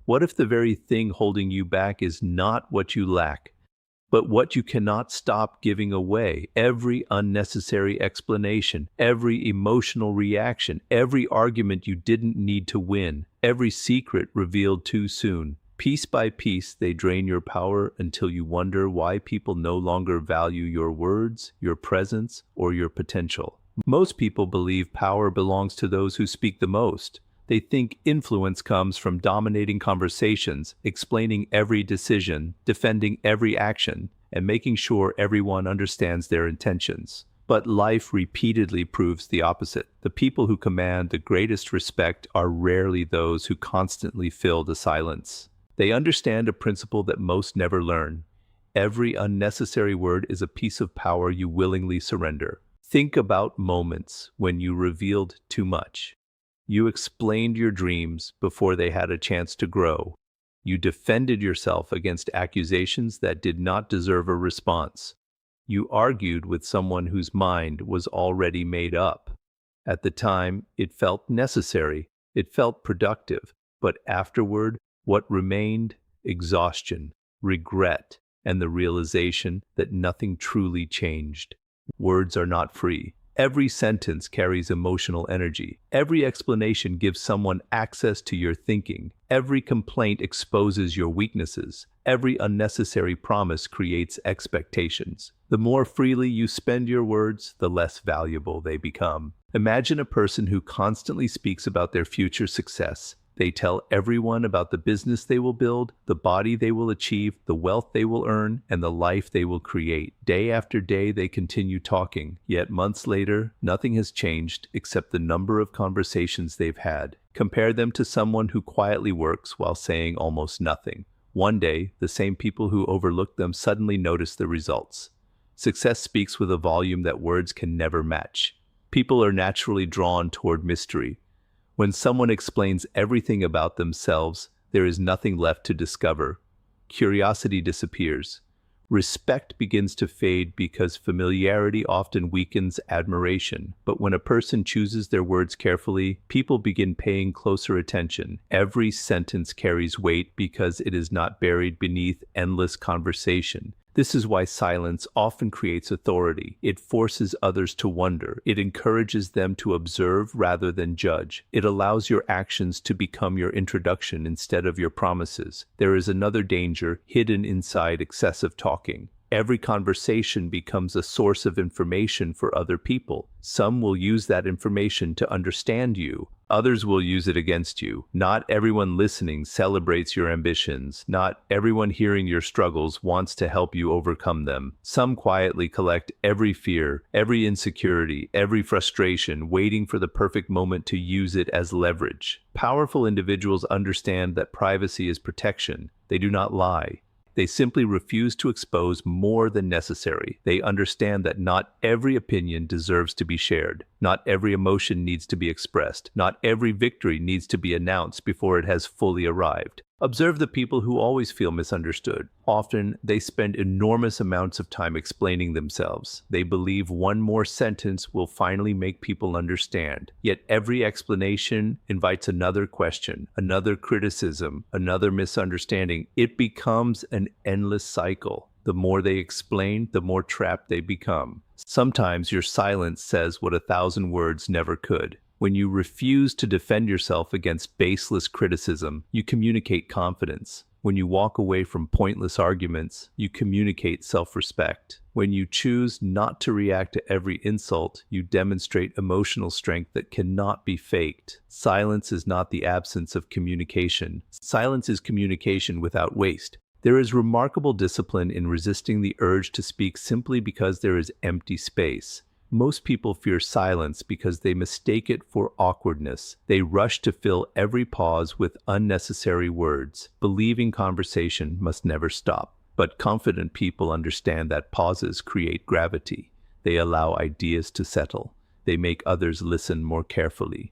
What if the very thing holding you back is not what you lack, but what you cannot stop giving away? Every unnecessary explanation, every emotional reaction, every argument you didn't need to win, every secret revealed too soon. Piece by piece, they drain your power until you wonder why people no longer value your words, your presence, or your potential. Most people believe power belongs to those who speak the most. They think influence comes from dominating conversations, explaining every decision, defending every action, and making sure everyone understands their intentions. But life repeatedly proves the opposite. The people who command the greatest respect are rarely those who constantly fill the silence. They understand a principle that most never learn. Every unnecessary word is a piece of power you willingly surrender. Think about moments when you revealed too much. You explained your dreams before they had a chance to grow. You defended yourself against accusations that did not deserve a response. You argued with someone whose mind was already made up. At the time, it felt necessary, it felt productive, but afterward, what remained? Exhaustion, regret, and the realization that nothing truly changed. Words are not free. Every sentence carries emotional energy. Every explanation gives someone access to your thinking. Every complaint exposes your weaknesses. Every unnecessary promise creates expectations. The more freely you spend your words, the less valuable they become. Imagine a person who constantly speaks about their future success. They tell everyone about the business they will build, the body they will achieve, the wealth they will earn, and the life they will create. Day after day, they continue talking. Yet months later, nothing has changed except the number of conversations they've had. Compare them to someone who quietly works while saying almost nothing. One day, the same people who overlooked them suddenly notice the results. Success speaks with a volume that words can never match. People are naturally drawn toward mystery. When someone explains everything about themselves, there is nothing left to discover. Curiosity disappears. Respect begins to fade because familiarity often weakens admiration. But when a person chooses their words carefully, people begin paying closer attention. Every sentence carries weight because it is not buried beneath endless conversation. This is why silence often creates authority. It forces others to wonder. It encourages them to observe rather than judge. It allows your actions to become your introduction instead of your promises. There is another danger hidden inside excessive talking. Every conversation becomes a source of information for other people. Some will use that information to understand you. Others will use it against you. Not everyone listening celebrates your ambitions. Not everyone hearing your struggles wants to help you overcome them. Some quietly collect every fear, every insecurity, every frustration, waiting for the perfect moment to use it as leverage. Powerful individuals understand that privacy is protection. They do not lie. They simply refuse to expose more than necessary. They understand that not every opinion deserves to be shared. Not every emotion needs to be expressed. Not every victory needs to be announced before it has fully arrived. Observe the people who always feel misunderstood. Often, they spend enormous amounts of time explaining themselves. They believe one more sentence will finally make people understand. Yet every explanation invites another question, another criticism, another misunderstanding. It becomes an endless cycle. The more they explain, the more trapped they become. Sometimes your silence says what 1,000 words never could. When you refuse to defend yourself against baseless criticism, you communicate confidence. When you walk away from pointless arguments, you communicate self-respect. When you choose not to react to every insult, you demonstrate emotional strength that cannot be faked. Silence is not the absence of communication. Silence is communication without waste. There is remarkable discipline in resisting the urge to speak simply because there is empty space. Most people fear silence because they mistake it for awkwardness. They rush to fill every pause with unnecessary words, believing conversation must never stop. But confident people understand that pauses create gravity. They allow ideas to settle. They make others listen more carefully.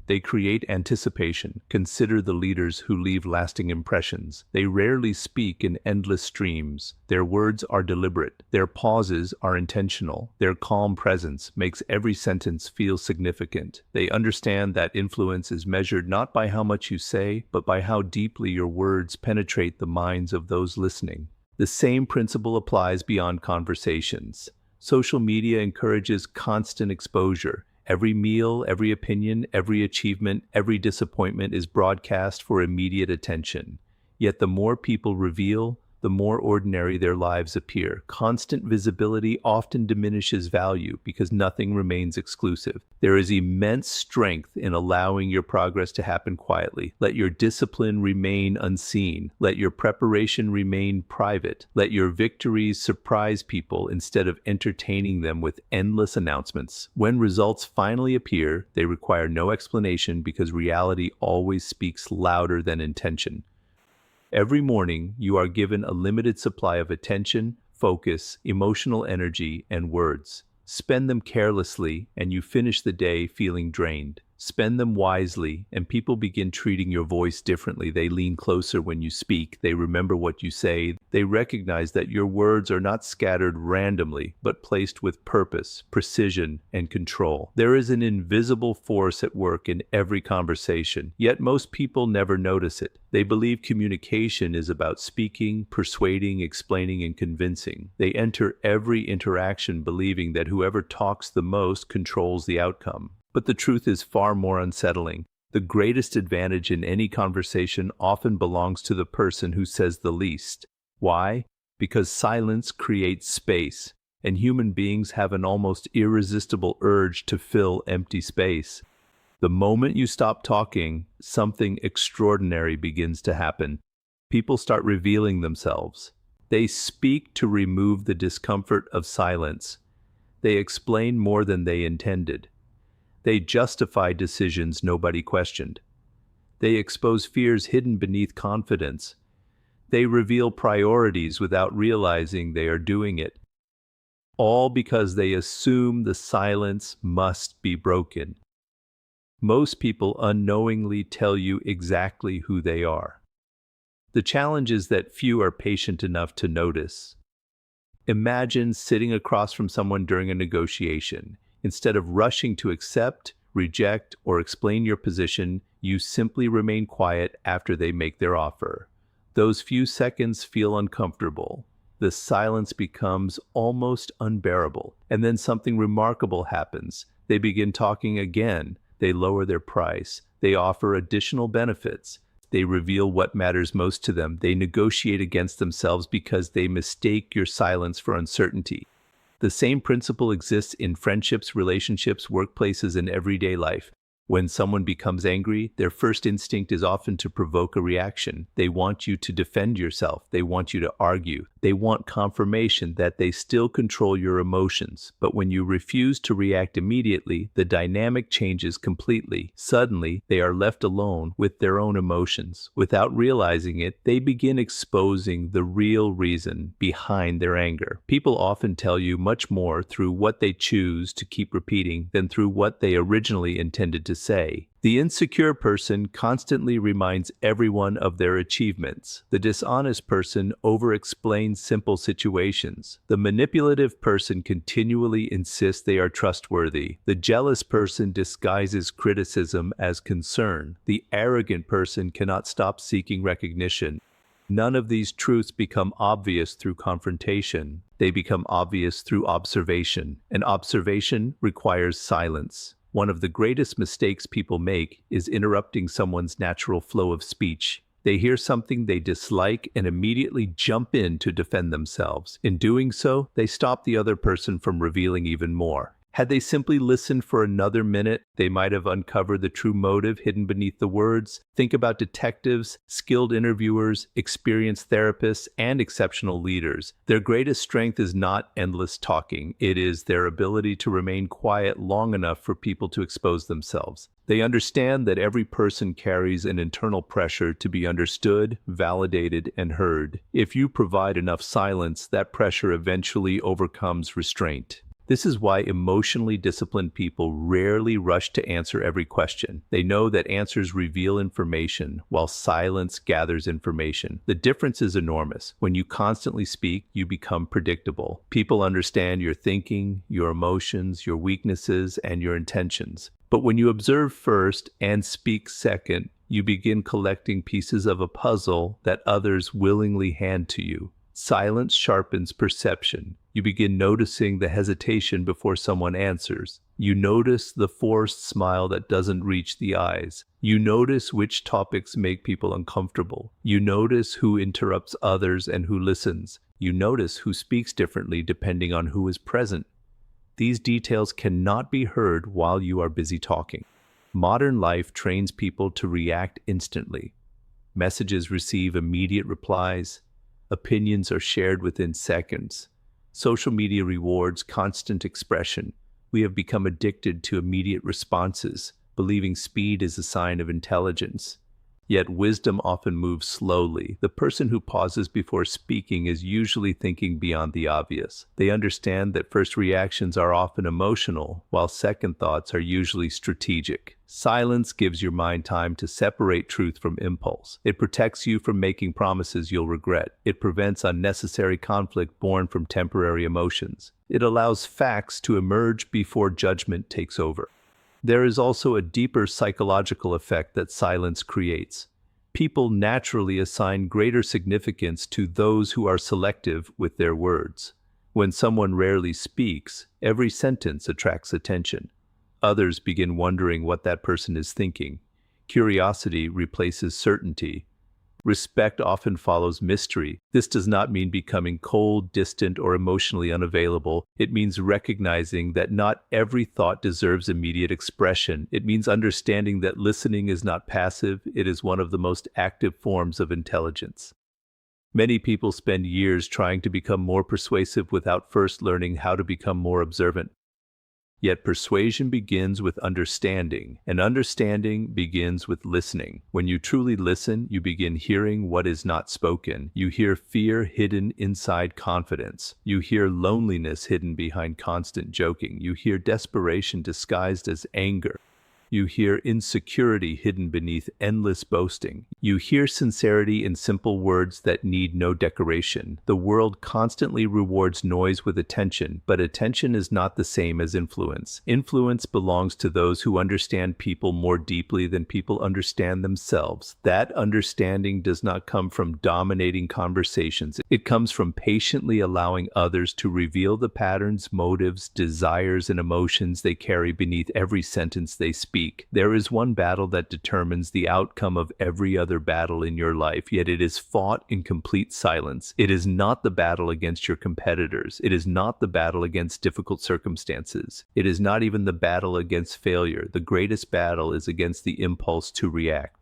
They create anticipation. Consider the leaders who leave lasting impressions. They rarely speak in endless streams. Their words are deliberate. Their pauses are intentional. Their calm presence makes every sentence feel significant. They understand that influence is measured not by how much you say, but by how deeply your words penetrate the minds of those listening. The same principle applies beyond conversations. Social media encourages constant exposure. Every meal, every opinion, every achievement, every disappointment is broadcast for immediate attention. Yet the more people reveal, the more ordinary their lives appear. Constant visibility often diminishes value because nothing remains exclusive. There is immense strength in allowing your progress to happen quietly. Let your discipline remain unseen. Let your preparation remain private. Let your victories surprise people instead of entertaining them with endless announcements. When results finally appear, they require no explanation because reality always speaks louder than intention. Every morning, you are given a limited supply of attention, focus, emotional energy, and words. Spend them carelessly, and you finish the day feeling drained. Spend them wisely, and people begin treating your voice differently. They lean closer when you speak. They remember what you say. They recognize that your words are not scattered randomly, but placed with purpose, precision, and control. There is an invisible force at work in every conversation, yet most people never notice it. They believe communication is about speaking, persuading, explaining, and convincing. They enter every interaction believing that whoever talks the most controls the outcome. But the truth is far more unsettling. The greatest advantage in any conversation often belongs to the person who says the least. Why? Because silence creates space, and human beings have an almost irresistible urge to fill empty space. The moment you stop talking, something extraordinary begins to happen. People start revealing themselves. They speak to remove the discomfort of silence. They explain more than they intended. They justify decisions nobody questioned. They expose fears hidden beneath confidence. They reveal priorities without realizing they are doing it. All because they assume the silence must be broken. Most people unknowingly tell you exactly who they are. The challenge is that few are patient enough to notice. Imagine sitting across from someone during a negotiation. Instead of rushing to accept, reject, or explain your position, you simply remain quiet after they make their offer. Those few seconds feel uncomfortable. The silence becomes almost unbearable, and then something remarkable happens. They begin talking again. They lower their price. They offer additional benefits. They reveal what matters most to them. They negotiate against themselves because they mistake your silence for uncertainty. The same principle exists in friendships, relationships, workplaces, and everyday life. When someone becomes angry, their first instinct is often to provoke a reaction. They want you to defend yourself. They want you to argue. They want confirmation that they still control your emotions. But when you refuse to react immediately, the dynamic changes completely. Suddenly, they are left alone with their own emotions. Without realizing it, they begin exposing the real reason behind their anger. People often tell you much more through what they choose to keep repeating than through what they originally intended to say. The insecure person constantly reminds everyone of their achievements. The dishonest person overexplains simple situations. The manipulative person continually insists they are trustworthy. The jealous person disguises criticism as concern. The arrogant person cannot stop seeking recognition. None of these truths become obvious through confrontation. They become obvious through observation, and observation requires silence. One of the greatest mistakes people make is interrupting someone's natural flow of speech. They hear something they dislike and immediately jump in to defend themselves. In doing so, they stop the other person from revealing even more. Had they simply listened for another minute, they might have uncovered the true motive hidden beneath the words. Think about detectives, skilled interviewers, experienced therapists, and exceptional leaders. Their greatest strength is not endless talking. It is their ability to remain quiet long enough for people to expose themselves. They understand that every person carries an internal pressure to be understood, validated, and heard. If you provide enough silence, that pressure eventually overcomes restraint. This is why emotionally disciplined people rarely rush to answer every question. They know that answers reveal information, while silence gathers information. The difference is enormous. When you constantly speak, you become predictable. People understand your thinking, your emotions, your weaknesses, and your intentions. But when you observe first and speak second, you begin collecting pieces of a puzzle that others willingly hand to you. Silence sharpens perception. You begin noticing the hesitation before someone answers. You notice the forced smile that doesn't reach the eyes. You notice which topics make people uncomfortable. You notice who interrupts others and who listens. You notice who speaks differently depending on who is present. These details cannot be heard while you are busy talking. Modern life trains people to react instantly. Messages receive immediate replies. Opinions are shared within seconds. Social media rewards constant expression. We have become addicted to immediate responses, believing speed is a sign of intelligence. Yet wisdom often moves slowly. The person who pauses before speaking is usually thinking beyond the obvious. They understand that first reactions are often emotional, while second thoughts are usually strategic. Silence gives your mind time to separate truth from impulse. It protects you from making promises you'll regret. It prevents unnecessary conflict born from temporary emotions. It allows facts to emerge before judgment takes over. There is also a deeper psychological effect that silence creates. People naturally assign greater significance to those who are selective with their words. When someone rarely speaks, every sentence attracts attention. Others begin wondering what that person is thinking. Curiosity replaces certainty. Respect often follows mystery. This does not mean becoming cold, distant, or emotionally unavailable. It means recognizing that not every thought deserves immediate expression. It means understanding that listening is not passive. It is one of the most active forms of intelligence. Many people spend years trying to become more persuasive without first learning how to become more observant. Yet persuasion begins with understanding, and understanding begins with listening. When you truly listen, you begin hearing what is not spoken. You hear fear hidden inside confidence. You hear loneliness hidden behind constant joking. You hear desperation disguised as anger. You hear insecurity hidden beneath endless boasting. You hear sincerity in simple words that need no decoration. The world constantly rewards noise with attention, but attention is not the same as influence. Influence belongs to those who understand people more deeply than people understand themselves. That understanding does not come from dominating conversations. It comes from patiently allowing others to reveal the patterns, motives, desires, and emotions they carry beneath every sentence they speak. There is one battle that determines the outcome of every other battle in your life, yet it is fought in complete silence. It is not the battle against your competitors. It is not the battle against difficult circumstances. It is not even the battle against failure. The greatest battle is against the impulse to react.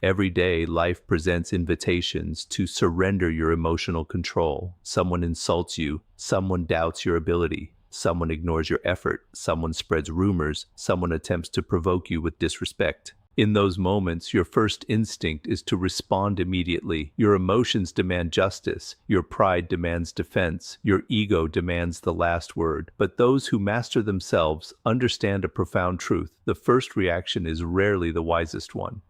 Every day, life presents invitations to surrender your emotional control. Someone insults you. Someone doubts your ability. Someone ignores your effort. Someone spreads rumors. Someone attempts to provoke you with disrespect. In those moments, your first instinct is to respond immediately. Your emotions demand justice. Your pride demands defense. Your ego demands the last word. But those who master themselves understand a profound truth. The first reaction is rarely the wisest one.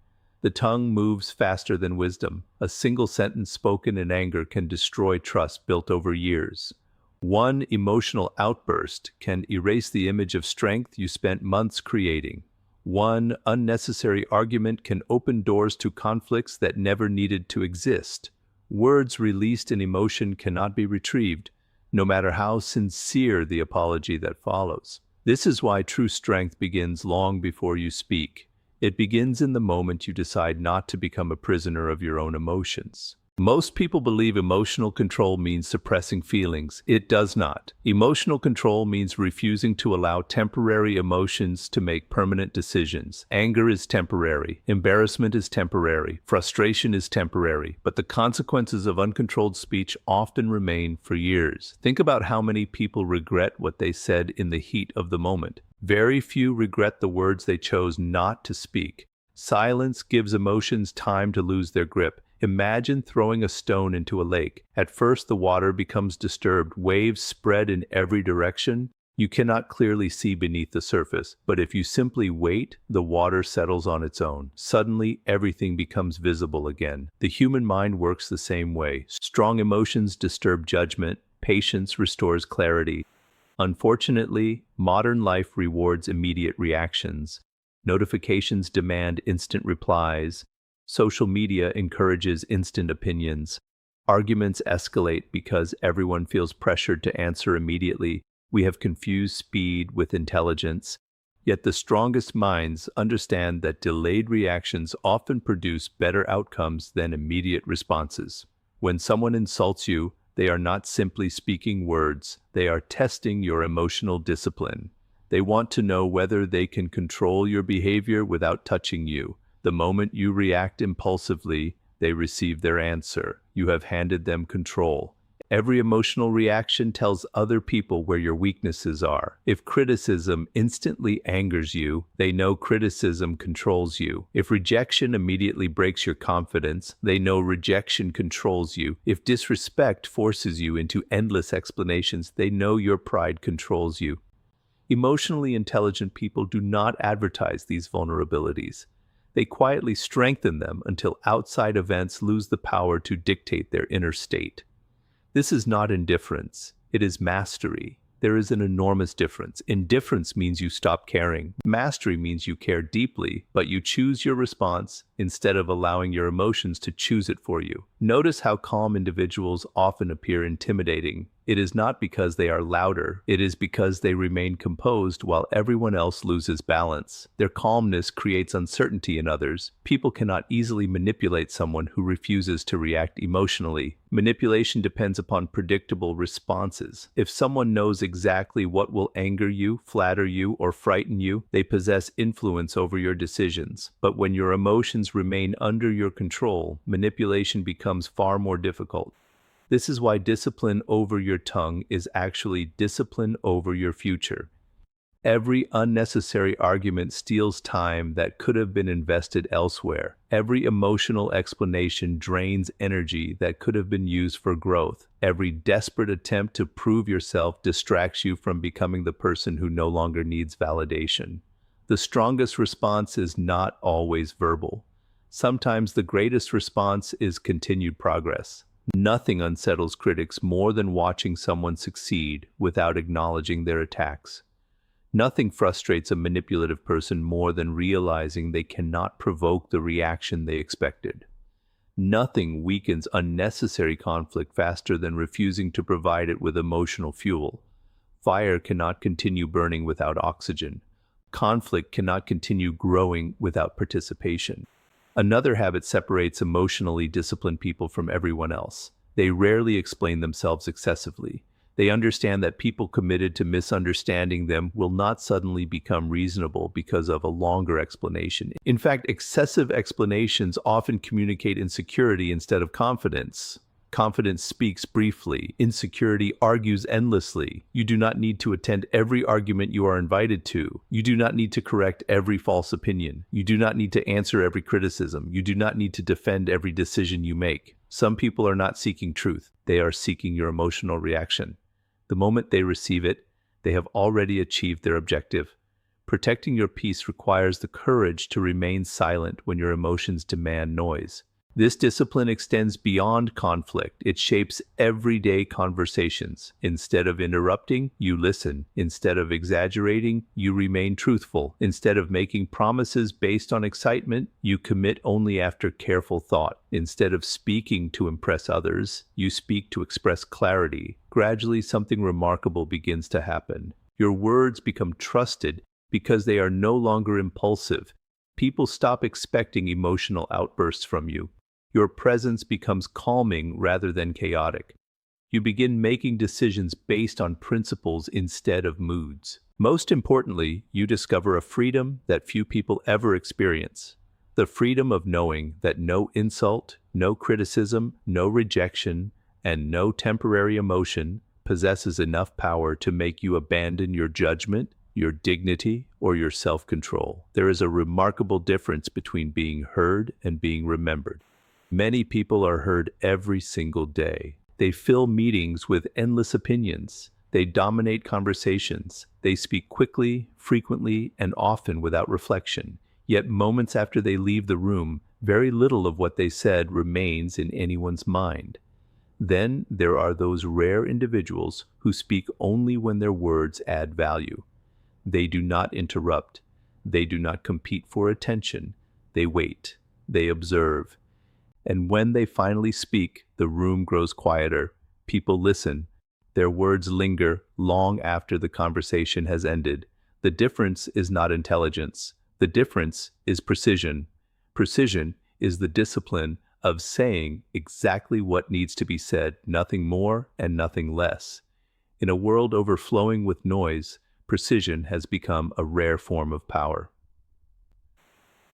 The tongue moves faster than wisdom. A single sentence spoken in anger can destroy trust built over years. One emotional outburst can erase the image of strength you spent months creating. One unnecessary argument can open doors to conflicts that never needed to exist. Words released in emotion cannot be retrieved, no matter how sincere the apology that follows. This is why true strength begins long before you speak. It begins in the moment you decide not to become a prisoner of your own emotions. Most people believe emotional control means suppressing feelings. It does not. Emotional control means refusing to allow temporary emotions to make permanent decisions. Anger is temporary. Embarrassment is temporary. Frustration is temporary. But the consequences of uncontrolled speech often remain for years. Think about how many people regret what they said in the heat of the moment. Very few regret the words they chose not to speak. Silence gives emotions time to lose their grip. Imagine throwing a stone into a lake. At first, the water becomes disturbed. Waves spread in every direction. You cannot clearly see beneath the surface, but if you simply wait, the water settles on its own. Suddenly, everything becomes visible again. The human mind works the same way. Strong emotions disturb judgment, patience restores clarity. Unfortunately, modern life rewards immediate reactions. Notifications demand instant replies. Social media encourages instant opinions. Arguments escalate because everyone feels pressured to answer immediately. We have confused speed with intelligence. Yet the strongest minds understand that delayed reactions often produce better outcomes than immediate responses. When someone insults you, they are not simply speaking words, they are testing your emotional discipline. They want to know whether they can control your behavior without touching you. The moment you react impulsively, they receive their answer. You have handed them control. Every emotional reaction tells other people where your weaknesses are. If criticism instantly angers you, they know criticism controls you. If rejection immediately breaks your confidence, they know rejection controls you. If disrespect forces you into endless explanations, they know your pride controls you. Emotionally intelligent people do not advertise these vulnerabilities. They quietly strengthen them until outside events lose the power to dictate their inner state. This is not indifference, it is mastery. There is an enormous difference. Indifference means you stop caring. Mastery means you care deeply, but you choose your response instead of allowing your emotions to choose it for you. Notice how calm individuals often appear intimidating. It is not because they are louder, it is because they remain composed while everyone else loses balance. Their calmness creates uncertainty in others. People cannot easily manipulate someone who refuses to react emotionally. Manipulation depends upon predictable responses. If someone knows exactly what will anger you, flatter you, or frighten you, they possess influence over your decisions. But when your emotions remain under your control, manipulation becomes far more difficult. This is why discipline over your tongue is actually discipline over your future. Every unnecessary argument steals time that could have been invested elsewhere. Every emotional explanation drains energy that could have been used for growth. Every desperate attempt to prove yourself distracts you from becoming the person who no longer needs validation. The strongest response is not always verbal. Sometimes the greatest response is continued progress. Nothing unsettles critics more than watching someone succeed without acknowledging their attacks. Nothing frustrates a manipulative person more than realizing they cannot provoke the reaction they expected. Nothing weakens unnecessary conflict faster than refusing to provide it with emotional fuel. Fire cannot continue burning without oxygen. Conflict cannot continue growing without participation. Another habit separates emotionally disciplined people from everyone else. They rarely explain themselves excessively. They understand that people committed to misunderstanding them will not suddenly become reasonable because of a longer explanation. In fact, excessive explanations often communicate insecurity instead of confidence. Confidence speaks briefly. Insecurity argues endlessly. You do not need to attend every argument you are invited to. You do not need to correct every false opinion. You do not need to answer every criticism. You do not need to defend every decision you make. Some people are not seeking truth. They are seeking your emotional reaction. The moment they receive it, they have already achieved their objective. Protecting your peace requires the courage to remain silent when your emotions demand noise. This discipline extends beyond conflict. It shapes everyday conversations. Instead of interrupting, you listen. Instead of exaggerating, you remain truthful. Instead of making promises based on excitement, you commit only after careful thought. Instead of speaking to impress others, you speak to express clarity. Gradually, something remarkable begins to happen. Your words become trusted because they are no longer impulsive. People stop expecting emotional outbursts from you. Your presence becomes calming rather than chaotic. You begin making decisions based on principles instead of moods. Most importantly, you discover a freedom that few people ever experience. The freedom of knowing that no insult, no criticism, no rejection, and no temporary emotion possesses enough power to make you abandon your judgment, your dignity, or your self-control. There is a remarkable difference between being heard and being remembered. Many people are heard every single day. They fill meetings with endless opinions. They dominate conversations. They speak quickly, frequently, and often without reflection. Yet moments after they leave the room, very little of what they said remains in anyone's mind. Then there are those rare individuals who speak only when their words add value. They do not interrupt. They do not compete for attention. They wait. They observe. And when they finally speak, the room grows quieter. People listen. Their words linger long after the conversation has ended. The difference is not intelligence. The difference is precision. Precision is the discipline of saying exactly what needs to be said, nothing more and nothing less. In a world overflowing with noise, precision has become a rare form of power.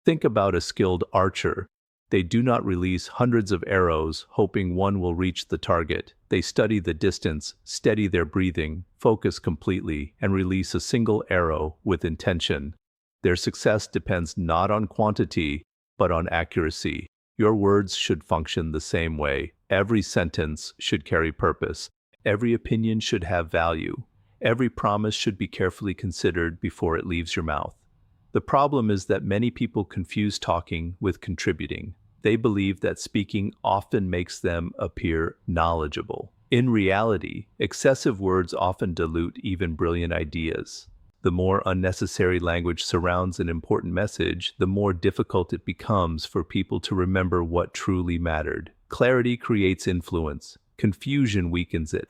Think about a skilled archer. They do not release hundreds of arrows hoping one will reach the target. They study the distance, steady their breathing, focus completely, and release a single arrow with intention. Their success depends not on quantity, but on accuracy. Your words should function the same way. Every sentence should carry purpose. Every opinion should have value. Every promise should be carefully considered before it leaves your mouth. The problem is that many people confuse talking with contributing. They believe that speaking often makes them appear knowledgeable. In reality, excessive words often dilute even brilliant ideas. The more unnecessary language surrounds an important message, the more difficult it becomes for people to remember what truly mattered. Clarity creates influence. Confusion weakens it.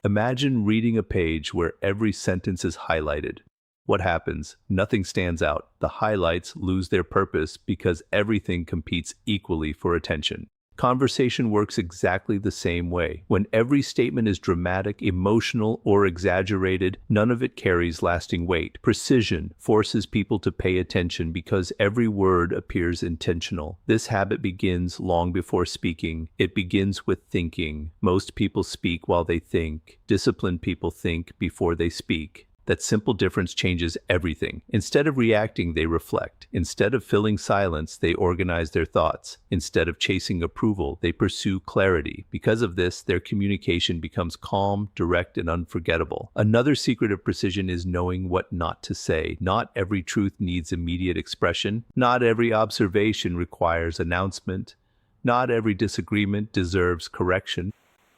Imagine reading a page where every sentence is highlighted. What happens? Nothing stands out. The highlights lose their purpose because everything competes equally for attention. Conversation works exactly the same way. When every statement is dramatic, emotional, or exaggerated, none of it carries lasting weight. Precision forces people to pay attention because every word appears intentional. This habit begins long before speaking. It begins with thinking. Most people speak while they think. Disciplined people think before they speak. That simple difference changes everything. Instead of reacting, they reflect. Instead of filling silence, they organize their thoughts. Instead of chasing approval, they pursue clarity. Because of this, their communication becomes calm, direct, and unforgettable. Another secret of precision is knowing what not to say. Not every truth needs immediate expression. Not every observation requires announcement. Not every disagreement deserves correction.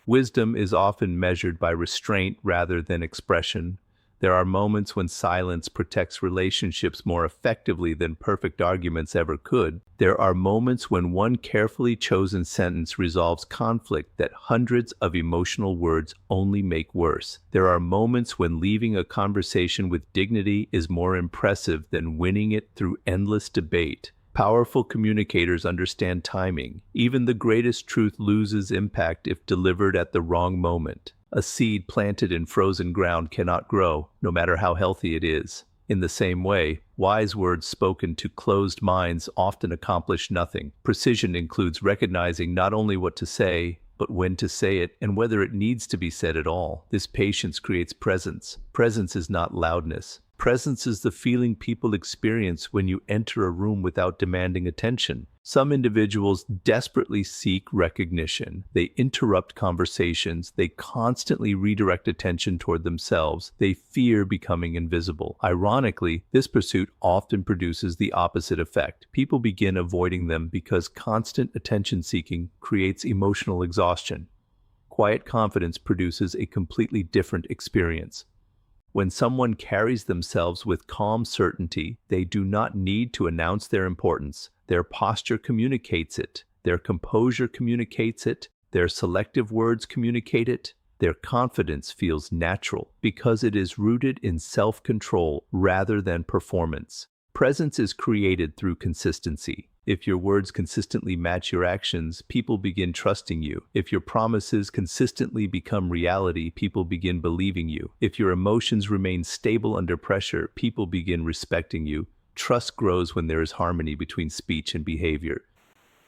Wisdom is often measured by restraint rather than expression. There are moments when silence protects relationships more effectively than perfect arguments ever could. There are moments when one carefully chosen sentence resolves conflict that hundreds of emotional words only make worse. There are moments when leaving a conversation with dignity is more impressive than winning it through endless debate. Powerful communicators understand timing. Even the greatest truth loses impact if delivered at the wrong moment. A seed planted in frozen ground cannot grow, no matter how healthy it is. In the same way, wise words spoken to closed minds often accomplish nothing. Precision includes recognizing not only what to say, but when to say it and whether it needs to be said at all. This patience creates presence. Presence is not loudness. Presence is the feeling people experience when you enter a room without demanding attention. Some individuals desperately seek recognition. They interrupt conversations. They constantly redirect attention toward themselves. They fear becoming invisible. Ironically, this pursuit often produces the opposite effect. People begin avoiding them because constant attention-seeking creates emotional exhaustion. Quiet confidence produces a completely different experience. When someone carries themselves with calm certainty, they do not need to announce their importance. Their posture communicates it. Their composure communicates it. Their selective words communicate it. Their confidence feels natural because it is rooted in self-control rather than performance. Presence is created through consistency. If your words consistently match your actions, people begin trusting you. If your promises consistently become reality, people begin believing you. If your emotions remain stable under pressure, people begin respecting you. Trust grows when there is harmony between speech and behavior.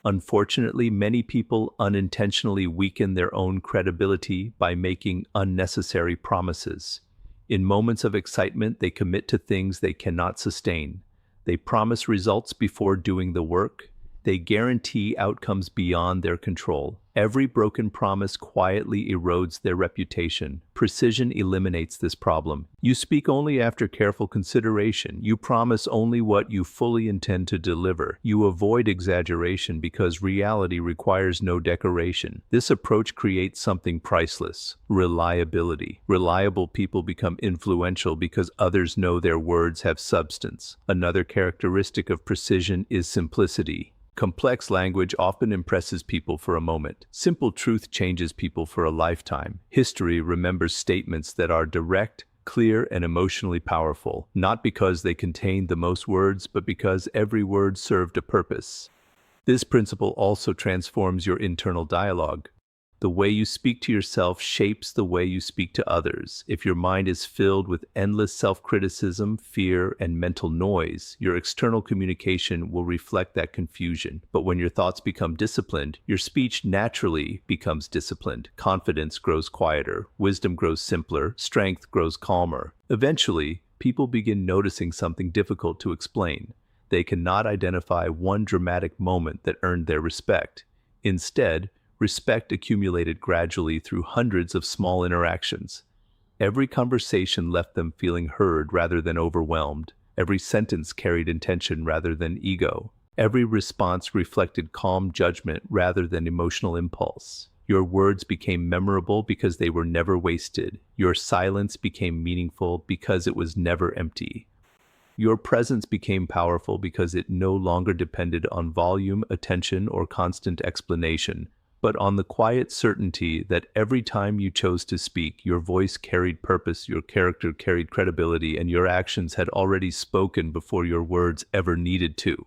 Unfortunately, many people unintentionally weaken their own credibility by making unnecessary promises. In moments of excitement, they commit to things they cannot sustain. They promise results before doing the work, They guarantee outcomes beyond their control. Every broken promise quietly erodes their reputation. Precision eliminates this problem. You speak only after careful consideration. You promise only what you fully intend to deliver. You avoid exaggeration because reality requires no decoration. This approach creates something priceless: reliability. Reliable people become influential because others know their words have substance. Another characteristic of precision is simplicity. Complex language often impresses people for a moment. Simple truth changes people for a lifetime. History remembers statements that are direct, clear, and emotionally powerful, not because they contained the most words, but because every word served a purpose. This principle also transforms your internal dialogue. The way you speak to yourself shapes the way you speak to others. If your mind is filled with endless self-criticism, fear, and mental noise, your external communication will reflect that confusion. But when your thoughts become disciplined, your speech naturally becomes disciplined. Confidence grows quieter, wisdom grows simpler, strength grows calmer. Eventually, people begin noticing something difficult to explain. They cannot identify one dramatic moment that earned their respect. Instead, respect accumulated gradually through hundreds of small interactions. Every conversation left them feeling heard rather than overwhelmed. Every sentence carried intention rather than ego. Every response reflected calm judgment rather than emotional impulse. Your words became memorable because they were never wasted. Your silence became meaningful because it was never empty. Your presence became powerful because it no longer depended on volume, attention, or constant explanation, but on the quiet certainty that every time you chose to speak, your voice carried purpose, your character carried credibility, and your actions had already spoken before your words ever needed to.